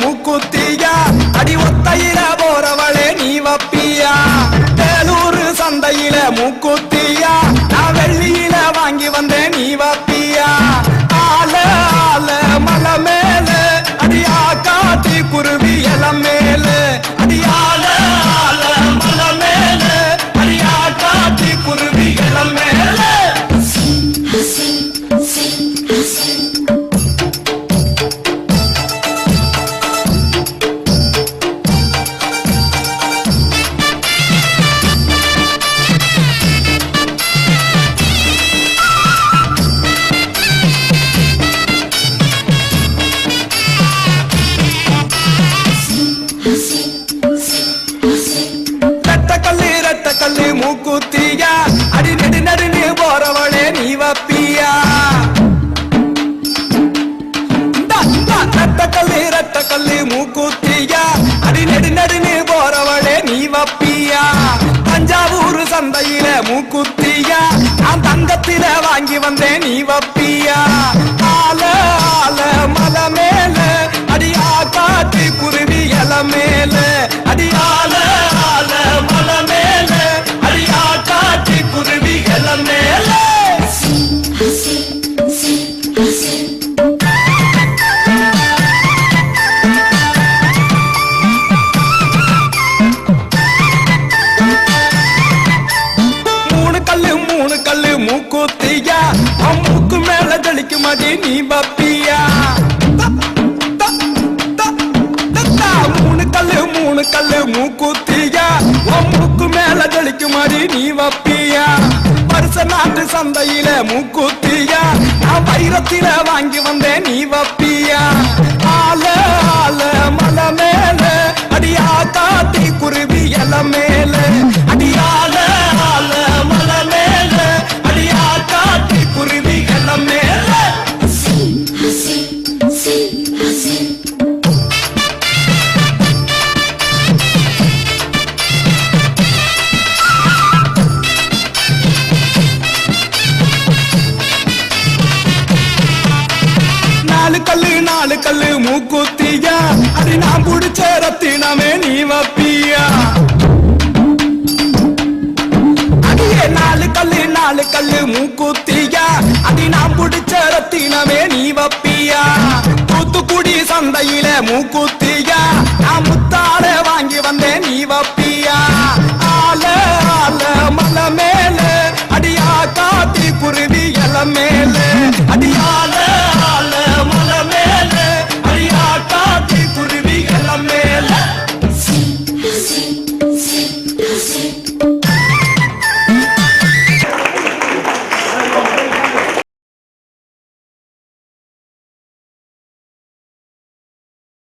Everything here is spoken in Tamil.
மூக்குத்தியா அடி ஒத்தையில போறவளே நீ வப்பியா வேலூர் சந்தையில மூக்குத்தியா நான் வெள்ளியில வாங்கி வந்தேன் நீ வப்பியா ஆல ஆல மலை மேல அடியா காட்டி குருவி இளம் மேல அடியால ஆல மலை மேல அடியா காட்டி குருவி இளம் மேல கல்லு மூக்குத்தியா அடி நெடு நடுன்னு போறவளே நீ வப்பியா ரத்த கல்லு மூக்குத்தியா அடி நெடு நடுன்னு போறவளே நீ வப்பியா தஞ்சாவூர் சந்தையில மூக்குத்தியா நான் தங்கத்தில வாங்கி வந்தேன் நீ வப்பியா ஆல ஆல மலை மேல அடியா காட்டி குருவி இல மேல அடியால ஆல மலை மேல அடியா காட்டி குருவி இல மேல மூணு கல்லு மூக்குத்தியா மூக்கு மேல ஜலிக்கு மடி நீ வப்பியா மூணு கல்லு மூக்குத்தியா மூக்கு மேல ஜலிக்கு மடி நீ வப்பியா வருஷ நாட்டு சந்தையில மூக்குத்தியா நான் வைரத்தில வாங்கி வந்தேன் நீ வப்பியா ஆல ஆல மலை மேல அடியா காட்டி குருவி இல மேல அடியால ஆல மலை மேல அடியா காட்டி குருவி இல மேல நாலு கல்லு மூக்குத்தியா அது நான் புடிச்ச ரத்தினமே நீ வப்பியா அடியே நாலு கல்லு மூக்குத்தியா அது நான் புடிச்ச ரத்தினமே நீ வப்பியா தூத்துக்குடி சந்தையில மூக்குத்தி